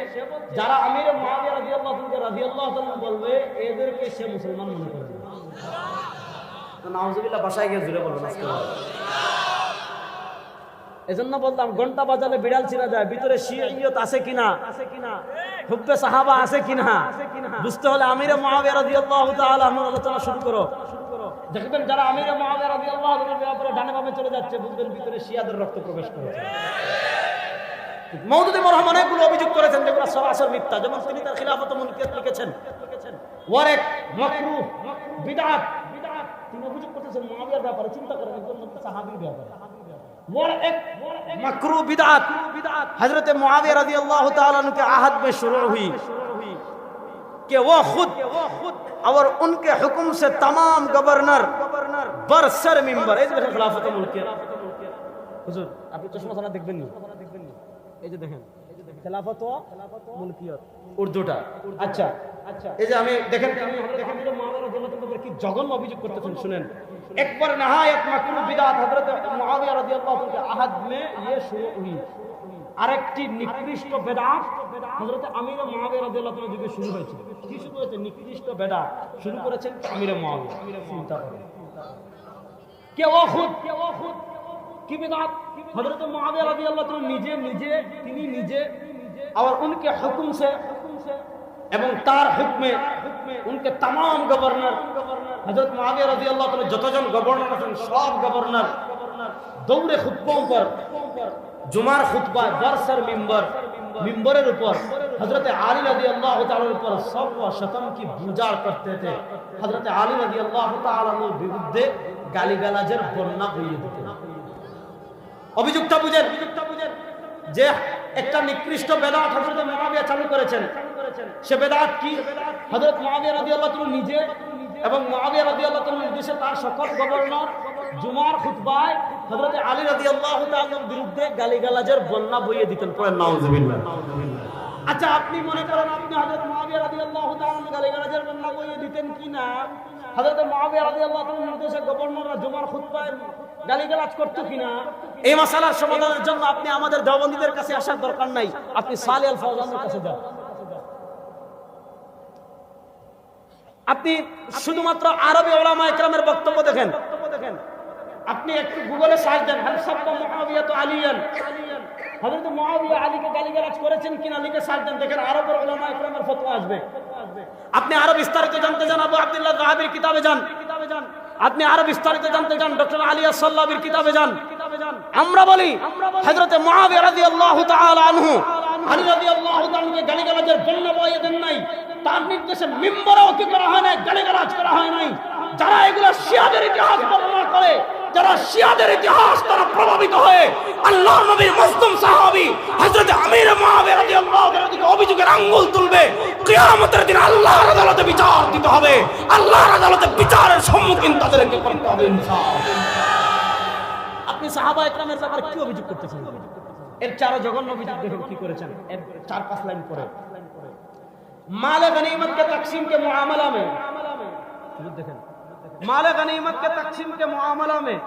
যারা আমির মুআবিয়া রাদিয়াল্লাহু তাআলা বলবে এদেরকে সে মুসলমান মনে করবে। নাউজুবিল্লাহ, বাসায় গিয়ে জুড়ে বলবেন আজকে। এজন্য বললাম ঘন্টা বাজালে বিড়াল ছিঁড়া যায়, ভিতরে শিয়ত আছে কিনা, হুব্বে সাহাবা আছে কিনা বুঝতে হলে আমির মুআবিয়া রাদিয়াল্লাহু তাআলা আলোচনা শুরু করো। দেখবেন যারা আমির মুআবিয়া রাদিয়াল্লাহু তাআলার ব্যাপারে ডানে বামে চলে যাচ্ছে, বুঝবেন ভিতরে শিয়াদের রক্ত প্রবেশ করেছে। মওদুদী মরহুম অনেকগুলো অভিযোগ করেছেন যেগুলো সরাসরি মিথ্যা। যেমন তিনি তার খিলাফত মুলকিয়াত লিখেছেন, ওয়ারেক মাকরুহ বিদআত, তিনি অভিযোগ করতেছেন মুআবিয়ার ব্যাপারে। চিন্তা করেন একজন সাহাবীর ব্যাপারে, और एक मकरू बिदअत हजरत मुआविया रज़ियल्लाहु ताला अन्हु के आहद में शुरू हुई कि वो खुद और उनके हुक्म से तमाम गवर्नर बरसर मिंबर এই যে দেখেন খেলাফত মুলকে হুজুর আপনি চশমা ছাড়া দেখবেন না এই যে দেখেন খেলাফত মুলকিয়ত উর্দুটা আচ্ছা এই যে আমি দেখেন দেখেন যে মুআবিয়া রাদিয়াল্লাহু তাআলা কি জঘন্য অভিযোগ করতেছেন শুনেন একবার নহায়ত মাকরু বিদআত হযরত মুআবিয়া রাদিয়াল্লাহু তাআলা के आहद में ये शुरू हुई আরেকটি নিকৃষ্ট বেদাত হযরত আমির মুআবিয়া রাদিয়াল্লাহু তাআলা যুগে শুরু হয়েছিল কি শুরু হয়েছে নিকৃষ্ট বেদাত শুরু করেছেন আমির মুআবিয়া চিন্তা করেন কে ও খুদ কি বেদাত হযরত মুআবিয়া রাদিয়াল্লাহু তাআলা নিজে और उनके हुक्म से এবং তার হুকমে उनके तमाम गवर्नर हजरत मुआविया রাদিয়াল্লাহু তাআলা যতজন গভর্নর আছেন সব গভর্নর দৌড়ে খুতবাओं पर जुमार खुतबा बरसर मिंबरेर ऊपर हजरत आली রাদিয়াল্লাহু তাআলার ऊपर सब व शतम की बुझाड़ करते थे हजरत आली রাদিয়াল্লাহু তাআলার বিরুদ্ধে গালিগালাজের বন্যা বইয়ে দিতেন অভিযুক্তা বুঝেন যে একটা নিকৃষ্ট বেদাত হযরত মুআবিয়া চালু করেছেন সে বেদাত কি হযরত মুআবিয়া রাদিয়াল্লাহু তাআলা নিজে এবং মুআবিয়া রাদিয়াল্লাহু তাআলার নির্দেশে তার সকল গভর্নর জুমার খুতবায় হযরত আলী রাদিয়াল্লাহু তাআলার বিরুদ্ধে গালিগালাজের বন্যা বইয়ে দিতেন পড়েন নাউজুবিল্লাহ আচ্ছা আপনি মনে করেন আপনি হযরত মুআবিয়া রাদিয়াল্লাহু তাআলার গালিগালাজের বন্যা বইয়ে দিতেন কি না হযরত মুআবিয়া রাদিয়াল্লাহু তাআলার নির্দেশে গভর্নররা জুমার খুতবায় গালিগালাজ করতে কিনা এই মাসালার সমাধানের জন্য আপনি আমাদের দেওবন্দীদের কাছে আসার দরকার নাই আপনি সালেহ আল ফাওজানের কাছে যান আপনি শুধুমাত্র আরবি উলামায়ে কেরামের বক্তব্য দেখেন আপনি একটু গুগলে সার্চ দেন হাল সাব্বা মুআবিয়া তো আলিয়ান হযরত মুআবিয়া আলীকে গালিগালাজ করেছেন কিনা লিখে সার্চ দেন দেখেন আরবের উলামায়ে কেরামের ফতোয়া আসবে আপনি আরো বিস্তারিত জানতে চান আবু আব্দুল্লাহ যাহাবির কিতাবে যান আপনি আরো বিস্তারিত জানতে চান ডক্টর আলী আস-সাল্লাবির কিতাবে যান আমরা বলি হযরত মুআবিয়া রাদিয়াল্লাহু তাআলা আনহু আলী রাদিয়াল্লাহু তাআলাকে গালিগালাজের বন্যা বইয়ে দেন নাই তার নির্দেশে মিম্বরেও কি করা হয় না গালিগালাজ করা হয় নাই যারা এগুলো শিয়াদের ইতিহাস বর্ণনা করে যারা শিয়াদের ইতিহাস তারা প্রভাবিত হয়ে আল্লাহর নবীর মজলুম সাহাবী হযরত আমির মুআবিয়া রাদিয়াল্লাহু তাআলার দিকে অভিযোগের আঙ্গুল তুলবে কিয়ামতের দিন আল্লাহর আদালতে বিচার দিতে হবে আল্লাহর আদালতে বিচারের সম্মুখীন তাদেরকে করতে হবে ইনশাআল্লাহ আপনি সাহাবায়ে কেরামের ব্যাপারে কি অভিযোগ করতেছেন এর চারো জঘন্য অভিযোগ দেখেন কি করেছেন এর 4-5 লাইন পরে माल गनीमत के तकसीम के मुआमला में देखें माल गनीमत के तकसीम के मुआमला में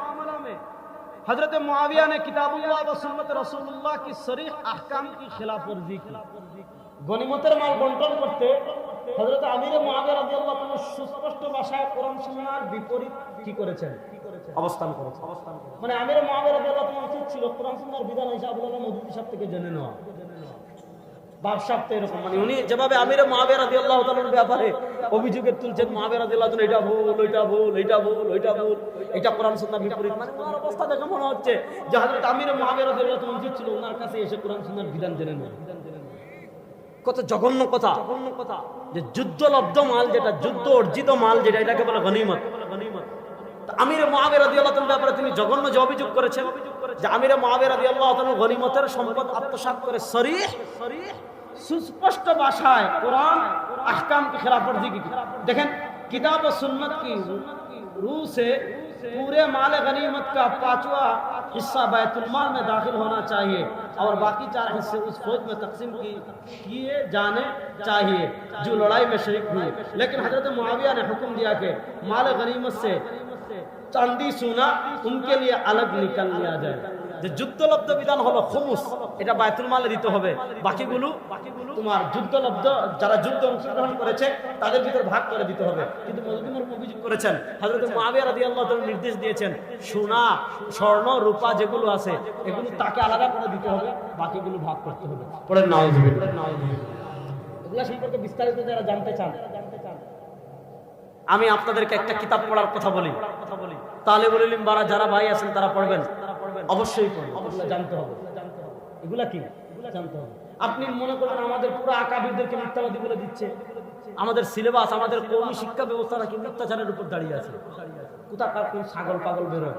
हजरत मुआविया ने किताबुल्लाह व सुन्नत रसूलुल्लाह की सरीह अहकाम की खिलाफ वर्जी की गनीमतेर माल बंटन करते हजरत आमिर मुआविया রাদিয়াল্লাহু তাআলা সুস্পষ্ট ভাষায় কোরআন সুন্নাহর বিপরীত কি করেছেন অবস্থান করেছেন মানে আমির মুআবিয়া রাদিয়াল্লাহু তাআলা উচিত ছিল কোরআন সুন্নাহর বিধান হিসাব আবুল্লাহ মওদুদি সাহেব থেকে জেনে নেওয়া বাদশাহ তো এরকম মানে উনি যেভাবে আমির মুআবিয়া রাদিয়াল্লাহু তাআলার ব্যাপারে অভিযোগের তুলছেন মুআবিয়া রাদিয়াল্লাহু তাআলা এটা ভুল এটা কোরআন সুন্নাহর বিপরীত মানে ওনার অবস্থা দেখে মনে হচ্ছে যে হযরত আমির মুআবিয়া রাদিয়াল্লাহু তাআলা উচিত ছিল ওনার কাছে এসে কোরআন সুন্নাহর বিধান জেনে নেওয়া কত জঘন্য কথা যে যুদ্ধলব্ধ মাল যেটা যুদ্ধ অর্জিত মাল যেটা এটাকে বলে গনিমত আমির মুআবিয়া রাদিয়াল্লাহু তাআলার ব্যাপারে তিনি জঘন্য যে অভিযোগ করেছেন যে আমির মুআবিয়া রাদিয়াল্লাহু তাআলা গনিমতের সম্পদ আত্মসাৎ করে সরিহ सुस्पष्ट भाषाएं कुरान अहकाम की खिलाफ वर्जी की देखें किताब और सुन्नत की रूह से पूरे माल गनीमत का 5वां हिस्सा बैतुल माल में दाखिल होना चाहिए और बाकी 4 हिस्से उस फौज में तकसीम किए जाने चाहिए जो लड़ाई में शरीक हुए लेकिन हजरत मुआविया ने हुक्म दिया कि माल गनीमत से चांदी सोना उनके लिए अलग निकल लिया जाए যে যুদ্ধলব্ধ বিধান হলো খুমুস এটা বায়তুল মালে দিতে হবে বাকিগুলো তোমার যুদ্ধলব্ধ যারা যুদ্ধ অংশগ্রহণ করেছে তাদের ভিতর ভাগ করে দিতে হবে কিন্তু মজলুমের অভিযোগ করেছেন হযরত মুআবিয়া রাদিয়াল্লাহু তাআলা নির্দেশ দিয়েছেন সোনা স্বর্ণ রূপা যেগুলো আছে এগুলো তাকে আলাদা করে দিতে হবে বাকিগুলো ভাগ করতে হবে পড়েন নাউজুবিল্লাহ এগুলা সম্পর্কে বিস্তারিত যারা জানতে চান আমি আপনাদেরকে একটা কিতাব পড়ার কথা বলি তালেবুল ইলম যারা ভাই আছেন তারা পড়বেন অবশ্যই এগুলা জানতে হবে এগুলা কি জানতে হবে আপনি মনে করেন আমাদের পুরো আকাবিরদেরকে মিথ্যাবাদী বলে দিচ্ছে আমাদের সিলেবাস আমাদের কওমি শিক্ষা ব্যবস্থা নাকি মিথ্যাচারের উপর দাঁড়িয়ে আছে কোথাকার কোন ছাগল পাগল বের হয়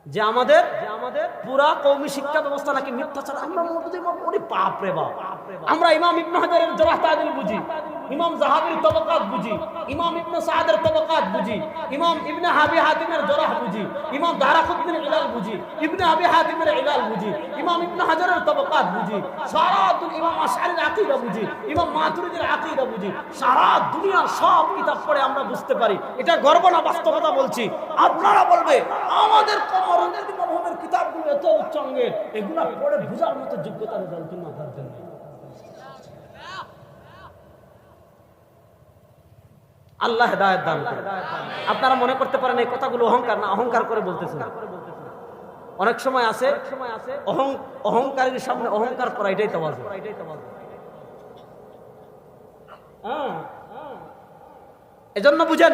যে আমাদের পুরা কওমি শিক্ষা ব্যবস্থা নাকি মিথ্যাচার। আমরা ওরে বাপ রে বাপ, আমরা ইমাম ইবনে হাজারের জরহ তাদিল বুঝি, ইমাম যাহাবির তবাকাত বুঝি, ইমাম ইবনে সাদের তবাকাত বুঝি, ইমাম ইবনে আবি হাতিমের জরহ বুঝি, ইমাম দারাকুতনির ইলাল বুঝি, ইবনে আবি হাতিমের ইলাল বুঝি, ইমাম ইবনে হাজারের তবাকাত বুঝি, সারা দুনিয়া ইমাম আশআরীর আকীদা বুঝি, ইমাম মাতুরিদির আকীদা বুঝি, সারা দুনিয়ার সব কিতাব পড়ে আমরা বুঝতে পারি। এটা গর্ব না, বাস্তবতা বলছি। আপনারা বলবে আমাদের কমরুদ্দিন মারহুমের কিতাবগুলো এত উচ্চাঙ্গের, এগুলা পড়ে বুঝার মতো যোগ্যতা রেজাল্ট না তার জন্য। আল্লাহ হেদায়েত দান করেন। আপনারা মনে করতে পারেন এই কথাগুলো অহংকার না, অহংকার করে বলতেছেন। অনেক সময় আছে অহংকারীর সামনে অহংকার করা, এটাই তাওয়াজু। এজন্য বুঝেন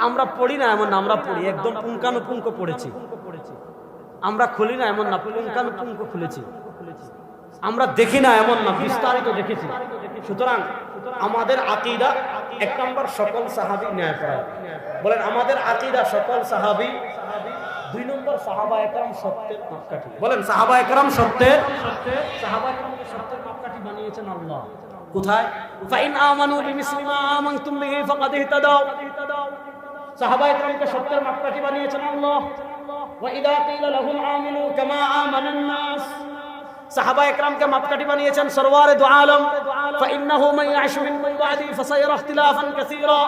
আমরা পড়ি না এমন না, আমরা পড়ি একদম পুঙ্খানুপুঙ্খ পড়েছি। আমরা খুলি না এমন না, পুঙ্খানুপুঙ্খ খুলেছি। আমরা দেখি না এমন না, বিস্তারিত দেখেছি। সুতরাং আমাদের আকীদা 1 নম্বর সকল সাহাবী ন্যায়পরায়ণ। বলেন আমাদের আকীদা সকল সাহাবী। 2 নম্বর সাহাবায়ে কেরাম সত্যের মাপকাঠি। বলেন সাহাবায়ে কেরাম সত্যের মাপকাঠি বানিয়েছেন আল্লাহ। কোথায়? ফাইন আমানু বিমিসলি মা আমানতুম বিহি ফাকাদ ইহতাদাও। সাহাবায়ে কেরামকে সত্যের মাপকাঠি বানিয়েছেন আল্লাহ। ওয়া ইযা কিলা লাহুম আমিনু কামা আমানান নাস। সাহাবা একরামকে মাপকাঠি বানিয়েছেন সরওয়ারে দু আলম। ফাইন্নাহু মান ইয়াইশ মিনকুম বা'দি ফাসায়ারা ইখতিলাফান কাসীরা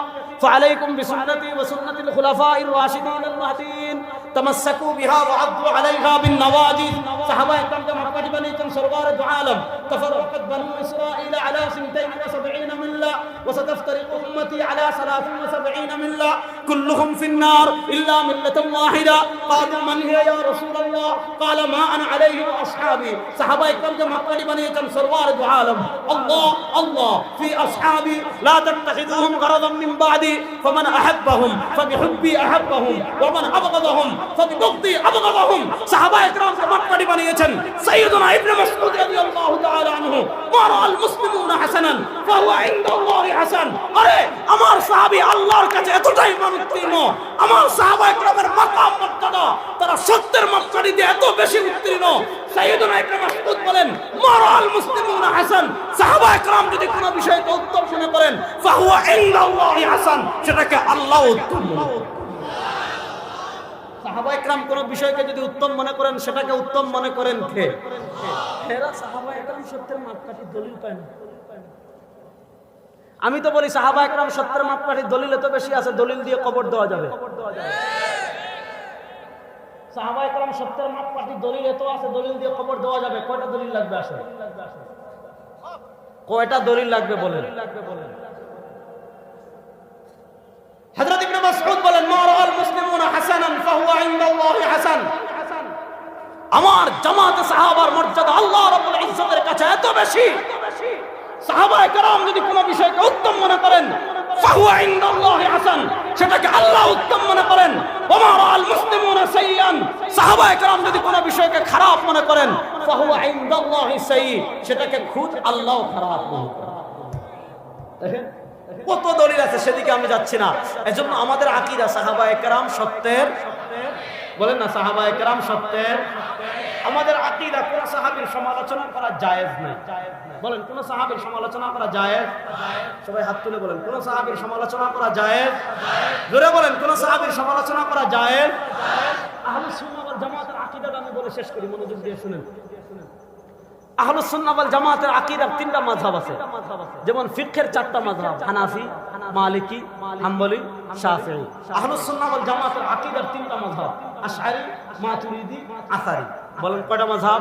ফাআলাইকুম বিসুন্নতি ওয়া সুন্নাতিল খুলাফাইর রাশিদিন আল মাহদিয়িন তামাসসাকু বিহা ওয়া আদু আলাইহা বিন নওয়াজিদ। সাহাবা একরামকে মাপকাঠি বানিয়েছেন সরওয়ারে দু আলম। তাফাররাকাত বানু ইসরাঈল আলা 72 মিল্লা ওয়া সাতাফতারিকু উম্মতি আলা 73 মিল্লা কুল্লুহুম ফিন-নার ইল্লা মিল্লাতান ওয়াহিদা। ক্বালু মান হিয়া ইয়া রাসূলুল্লাহ? ক্বালা মা আনা আলাইহি ওয়া আসহাবি। সাহাবা একরামকে মাপকাঠি বানিয়েছেন সরওয়ারে দু আলম। আল্লাহ আল্লাহ ফি আসহাবি লা তাত্তাখিযুহুম গরাদাম মিন বা'দি ফামান আহাব্বাহুম ফাবিহুব্বি আহাব্বাহুম ওয়া মান আবগাদাহুম ফাবিবুগদি আবগাদাহুম। সাহাবা একরামকে মাপকাঠি বানিয়েছেন সাইয়্যিদুনা ইবনে মাসউদ রাদিয়াল্লাহু তাআলা আনহু। মারাল মুসলিমুনা হাসানান ফাহুয়া ইনদাল্লাহি হাসান। আরে আমার সাহাবী আল্লাহর কাছে এতটাই উত্তীর্ণ, আমার সাহাবা একরামের মাকাম মর্যাদা তারা সত্যের মাপকাঠি দিয়ে এত বেশি উত্তীর্ণ। সাইয়্যিদুনা ইবনে মাসউদ বলেন মারাল মুসলিমুনা হাসান। সাহাবা একরাম যদি কোনো বিষয়কে উত্তম মনে করেন ফাহুয়া ইনদাল্লাহি হাসান, সেটাকে আল্লাহ উত্তম মনে করেন। সাহাবা একরাম কোন বিষয়কে যদি উত্তম মনে করেন সেটাকে উত্তম মনে করেন কে? এরা সাহাবা একরাম সত্যের মাপকাঠি দলিল পায় না। আমি তো বলি সাহাবা একরাম সত্যের মাপকাঠি দলিল এত বেশি আছে, দলিল দিয়ে কবর দেওয়া যাবে। সাহাবা একরাম সত্যের মাপকাঠি দলিল এত আছে, দলিল দিয়ে কবর দেওয়া যাবে। কয়টা দলিল লাগবে আসলে? কয়টা দলিল লাগবে বলেন? হযরত ইবনে মাসউদ বলেন মারাল মুসলিমুনা হাসানান ফাহুয়া ইনদাল্লাহি হাসান। আমার জামাতে সাহাবার মর্যাদা আল্লাহ রাব্বুল ইজ্জতের কাছে এত বেশি, সাহাবায়ে কেরাম যদি কোনো বিষয়কে উত্তম মনে করেন ফাহুয়া ইনদাল্লাহি হাসান, সেটাকে আল্লাহ উত্তম মনে করেন। ওয়া মারাল মুসলিমুনা সাইয়্যান, সাহাবায়ে কেরাম যদি কোনো বিষয়কে খারাপ মনে করেন ফাহুয়া ইনদাল্লাহি সাইয়্যি, সেটাকে খুদ আল্লাহ খারাপ মনে করেন। দেখেন কত দলিল আছে, সেদিকে আমি যাচ্ছি না। এজন্য আমাদের আকীদা সাহাবায়ে কেরাম সত্যের। বলেন না সাহাবায়ে কেরাম সত্যের। আমাদের আকীদা কোন সাহাবীর সমালোচনা করা জায়েজ নাই। বলেন কোন সাহাবীর সমালোচনা করা জায়েজ? সবাই হাত তুলে বলেন কোন সাহাবীর সমালোচনা করা জায়েজ? জোরে বলেন কোন সাহাবীর সমালোচনা করা জায়েজ? আহলুস সুন্নাহ ওয়াল জামাতের আকীদাটা আমি বলে শেষ করি, মনোযোগ দিয়ে শুনেন। আহলুস সুন্নাহ ওয়াল জামাতের আকীদার 3টা মাযহাব আছে। যেমন ফিকহের 4টা মাযহাব, হানাফি, মালিকি, হাম্বলি, শাফিঈ। আহলুস সুন্নাহ ওয়াল জামাতের আকীদার 3টা মাযহাব, আশআরী, মাতুরিদি, আসারি। বলেন কয়টা মাযহাব?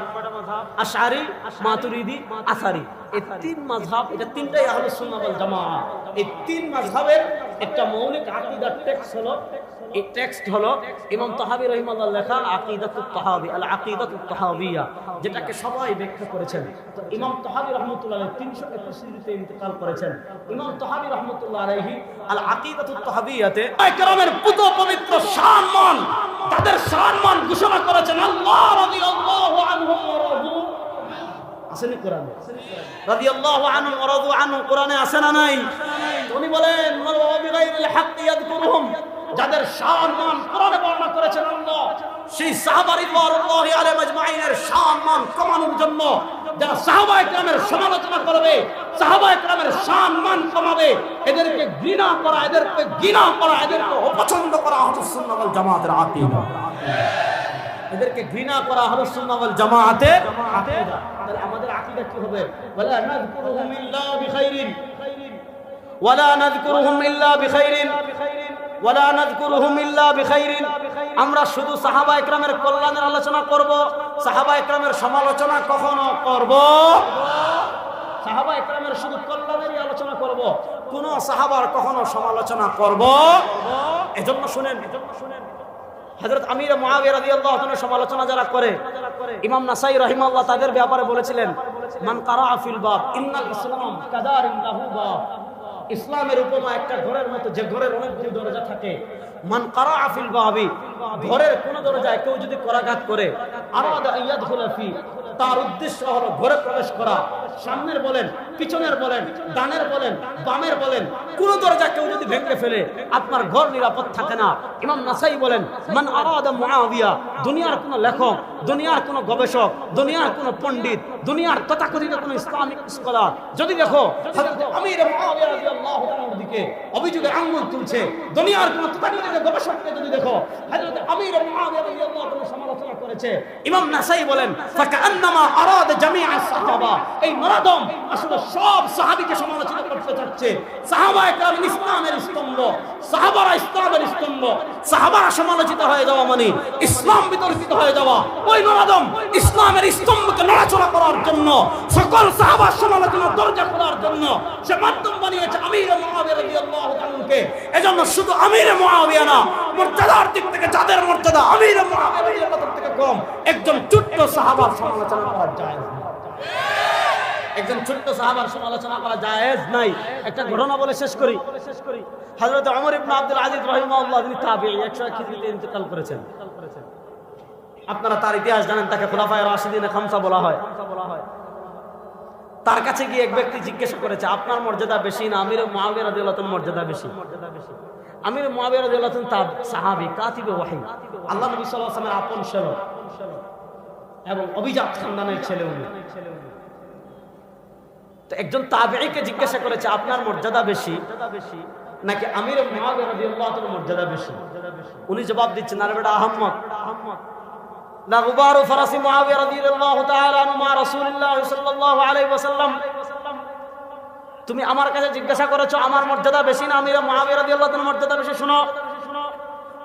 আশআরী, মাতুরিদি, আসারি। এই 3 মাযহাব, এটা 3টাই আহলুস সুন্নাহ ওয়াল জামাআহ। এই 3 মাযহাবের একটা মৌলিক আকীদার টেক্সট হলো, এই টেক্সট হলো ইমাম তাহাবী রাহিমাহুল্লাহ লেখা আকীদাতুত তাহাবী, আল আকীদাতুত তাহাবিয়া, যেটাকে সবাই ব্যাখ্যা করেছেন। তো ইমাম তাহাবী রাহমাতুল্লাহ আলাইহি 321 হিজরিতে ইন্তেকাল করেছেন। ইমাম তাহাবী রাহমাতুল্লাহ আলাইহি আল আকীদাতুত তাহাবিয়াতে কেরামের পুত পবিত্র সম্মান, তাদের সম্মান ঘোষণা করেছেন আল্লাহ রাদিয়াল্লাহু আনহুম ওয়া রাদু। আসেনি কোরআনে? রাদিয়াল্লাহু আনহুম ওয়া রাদু আনহু কোরআনে আছে না নাই? উনি বলেন ওয়া বিগাইরিল হাক্কি ইয়াযকুরুহুম যাদের শান মান কোরআনে বর্ণনা করেছেন আল্লাহ, সেই সাহাবা রিদওয়ানুল্লাহি আলাইহিম আজমাইনের শান মান কমানোর জন্য যারা সাহাবায়ে কেরামের সমালোচনা করবে, সাহাবায়ে কেরামের শান মান কমাবে, এদেরকে ঘৃণা করা, এদেরকে অপছন্দ করা আহলুস সুন্নাহ ওয়াল জামাতের আকীদা। এদেরকে ঘৃণা করা আহলুস সুন্নাহ ওয়াল জামাতের আকীদা। তাহলে আমাদের আকীদা কি হবে? ওয়ালা নাযকুরুহুম ইল্লা বিখাইরিন, ওয়ালা নাযকুরুহুম ইল্লা বিখাইরিন, ওয়ালা নাযকুরুহুম ইল্লা বিখাইরিন। আমরা শুধু সাহাবায়ে কেরামের কল্যাণের আলোচনা করব, সাহাবায়ে কেরামের সমালোচনা কখনো করব? সাহাবায়ে কেরামের শুধু কল্যাণেরই আলোচনা করব, কোন সাহাবার কখনো সমালোচনা করব? এজন্য শুনেন, হযরত আমির মুআবিয়া রাদিয়াল্লাহু তাআলার সমালোচনা যারা করে, ইমাম নাসাই রাহিমাহুল্লাহ তাদের ব্যাপারে বলেছিলেন, মান কারা ফিল বাব ইন্নাল ইসলাম কাদারিন লাহু বাব। ইসলামের উপমা একটা ঘরের মতো, যে ঘরের অনেকগুলো দরজা থাকে। মান কারা ফিল বাবি, ঘরের কোন দরজায় কেউ যদি করাঘাত করে, আরাদা ইয়াদখুলা ফি, তার উদ্দেশ্য হলো ঘরে প্রবেশ করা। সামনের বলেন, পিছনের বলেন, ডানের বলেন, বামের বলেন, কোন দরজা কেউ যদি ভেঙে ফেলে আপনার ঘর নিরাপদ থাকে না। ইমাম নাসাই বলেন, মান আরাদা মুআবিয়া, দুনিয়ার কোন লেখক, দুনিয়ার কোন গবেষক, দুনিয়ার কোন পণ্ডিত, দুনিয়ার তথাকথিত কোন ইসলামিক স্কলার যদি দেখো হযরত আমির মুআবিয়া রাদিয়াল্লাহু তাআলার দিকে অভিযোগের আঙ্গুল তুলছে, দুনিয়ার কোন তথাকথিত গবেষককে যদি দেখো হযরত আমির মুআবিয়া রাদিয়াল্লাহু তাআলা সমালোচনা করেছে, ইমাম নাসাই বলেন, ফাকান্নামা আরাদা জামিআ সাহাবা, এই নরাদম আসলে সব সাহাবীকে সমালোচনা করতে চাচ্ছে। সাহাবায়ে কেরাম ইসলামের স্তম্ভ, সাহাবারা ইসলামের স্তম্ভ। সাহাবারা সমালোচিত হয়ে যাওয়া মানে ইসলাম বিতর্কিত হয়ে যাওয়া। ওই নরাদম ইসলামের স্তম্ভকে নড়াচড়া করার জন্য, সকল সাহাবার সমালোচনার দরজা খোলার জন্য সে মাধ্যম বানিয়েছে আমির মুআবিয়া রাদিয়াল্লাহু তাআলাকে। এজন্য শুধু আমির মুআবিয়া না, মর্যাদার দিক থেকে যাদের মর্যাদা আমির মুআবিয়া রাদিয়াল্লাহু তাআলা থেকে কম, একজন ছোট্ট সাহাবার সমালোচনা করা যায় না। একজন ছোট্ট সাহাবার সমালোচনা করা জায়েজ নাই। একটা ঘটনা বলে শেষ করি। হযরত ওমর ইবনে আব্দুল আজিজ রাহিমাহুল্লাহ, তিনি তাবেঈ, 100 খ্রিস্টীতে ইন্তেকাল করেছেন। আপনারা তার ইতিহাস জানেন, তাকে খুলাফায়ে রাশিদিনে খামসা বলা হয়। তার কাছে গিয়ে এক ব্যক্তি জিজ্ঞাসা করেছে, আপনার মর্যাদা বেশি না আমির মুআবিয়া রাদিয়াল্লাহু তাআলার মর্যাদা বেশি? আমির মুআবিয়া রাদিয়াল্লাহু তাআলা তার সাহাবী, কাতিবে ওহী, আল্লাহ নবী সাল্লাল্লাহু আলাইহি ওয়াসাল্লামের আপন ছেলে এবং অভিজাত খানদানের ছেলে উনি। তো একজন তাবেঈকে জিজ্ঞাসা করেছে, আপনার মর্যাদা বেশি নাকি আমির মুআবিয়া রাদিয়াল্লাহু তাআলার মর্যাদা বেশি? উনি জবাব দিচ্ছেন, আরে বেটা আহমদ, লা গুবারু ফারাসি মুআবিয়া রাদিয়াল্লাহু তাআলা আনহু মা রাসূলুল্লাহ সাল্লাল্লাহু আলাইহি ওয়াসাল্লাম। তুমি আমার কাছে জিজ্ঞাসা করেছো আমার মর্যাদা বেশি না আমির মুআবিয়া রাদিয়াল্লাহু তাআলার মর্যাদা বেশি? শুনো,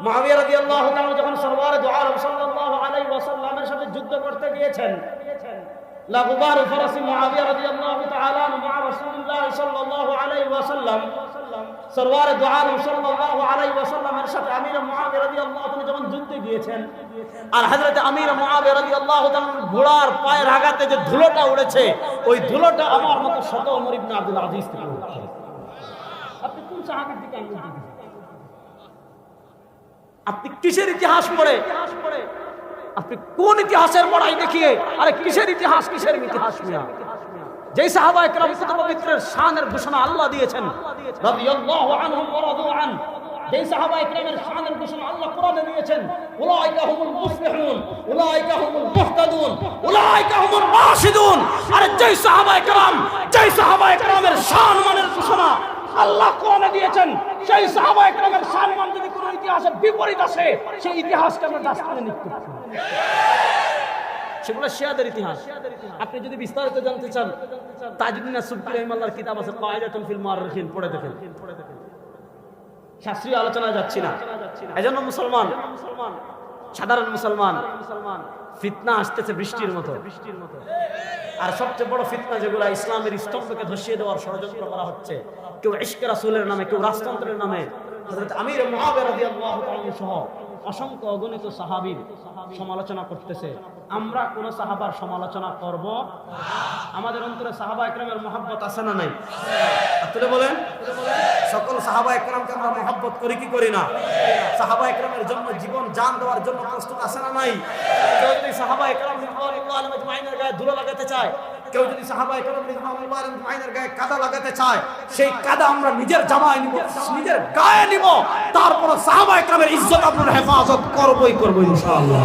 মুআবিয়া রাদিয়াল্লাহু তাআলা যখন সরওয়ারে দু আলম সাল্লাল্লাহু আলাইহি ওয়াসাল্লামের সাথে যুদ্ধ করতে গিয়েছেন, লা গুবারু ফারাসি মুআবিয়া রাদিয়াল্লাহু তাআলা আনহু মা রাসূলুল্লাহ সাল্লাল্লাহু আলাইহি ওয়াসাল্লাম, সরওয়ারে দু আলম সাল্লাল্লাহু আলাইহি ওয়াসাল্লামের সাথে আমির মুআবিয়া রাদিয়াল্লাহু তাআলা যখন যুদ্ধে গিয়েছেন, আর হযরত আমির মুআবিয়া রাদিয়াল্লাহু তাআলার ঘোড়ার পায়ের আঘাতে যে ধুলোটা উড়েছে, ওই ধুলোটা আমার মতো শত ওমর ইবনে আব্দুল আজিজ থেকে উঠেছে। আপনি কোন সাহাবীর দিকে আঙ্গুল দিচ্ছেন? আপনি কিসের ইতিহাস পড়ে, আপনি কোন ইতিহাসের পড়াই দেখিয়ে, আরে কিসের ইতিহাস, কিসের ইতিহাস মিয়া? যেই সাহাবায়ে কেরাম কত পবিত্রের শানের ঘোষণা আল্লাহ দিয়েছেন, রাদিয়াল্লাহু আনহুম ওয়া রাদু আন, যেই সাহাবায়ে কেরামের শানের ঘোষণা আল্লাহ কোরআনে দিয়েছেন, উলাইকা হুমুল মুফলিহুন, উলাইকা হুমুল মুহতাদুন, উলাইকা হুমুর রাশিদুন। আরে যেই সাহাবায়ে কেরামের শান মানের ঘোষণা আল্লাহ কোরআনে দিয়েছেন, সেই সাহাবায়ে কেরামের শান মান যদি কোনো ইতিহাসের বিপরীত আসে, সেই ইতিহাসকে আমরা ডাস্টবিনে নিক্ষেপ করি। সেগুলো শিয়াদের ইতিহাস। আপনি যদি বিস্তারিত জানতে চান, তাজউদ্দিন আস-সুবকি রাহিমাহুল্লাহর কিতাব আছে কায়দাতুন ফিল মুআররিখিন, পড়ে দেখেন। শাস্ত্রীয় আলোচনায় যাচ্ছি না। এজন্য মুসলমান, সাধারণ মুসলমান, ফিতনা আসতেছে বৃষ্টির মতো। আর সবচেয়ে বড় ফিতনা যেগুলো ইসলামের স্তম্ভকে ধসিয়ে দেওয়ার ষড়যন্ত্র করা হচ্ছে, কেউ ইশকে রাসূলের নামে, কেউ রাজতন্ত্রের নামে। হযরত আমির মুআবিয়া রাদিয়াল্লাহু তাআলা সহ অসংখ্য অগণিত সাহাবীর সমালোচনা করতেছে। আমরা কোন সাহাবার সমালোচনা করব? আমাদের অন্তরে সাহাবা একরামের মহব্বত আছে না নাই? আপনি বলেন, সকল সাহাবা একরামকে আমরা মহব্বত করি কি করি না? সাহাবা একরামের জন্য জীবন জান দেওয়ার জন্য প্রস্তুত আছে না নাই? কেউ যদি সাহাবা একরাম রাদিয়াল্লাহু আনহুম আজমাইনের গায়ে ধুলো লাগাতে চায়, কেউ যদি সাহাবায়ে কেরাম রাদিয়াল্লাহু আনহুর গায়ে কাদা লাগাতে চায়, সেই কাদা আমরা নিজের জামায় নিব, নিজের গায়ে নিব, তারপর সাহাবায়ে কেরামের ইজ্জত আপনার হেফাজত করবই ইনশাআল্লাহ।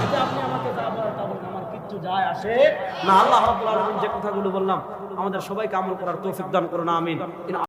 এটা আপনি আমাকে যা বলেন তা বলেন, আমার কিচ্ছু যায় আসে না। আল্লাহ রাব্বুল আলামিন যে কথাগুলো বললাম আমাদের সবাইকে আমল করার তৌফিক দান করুন, আমিন।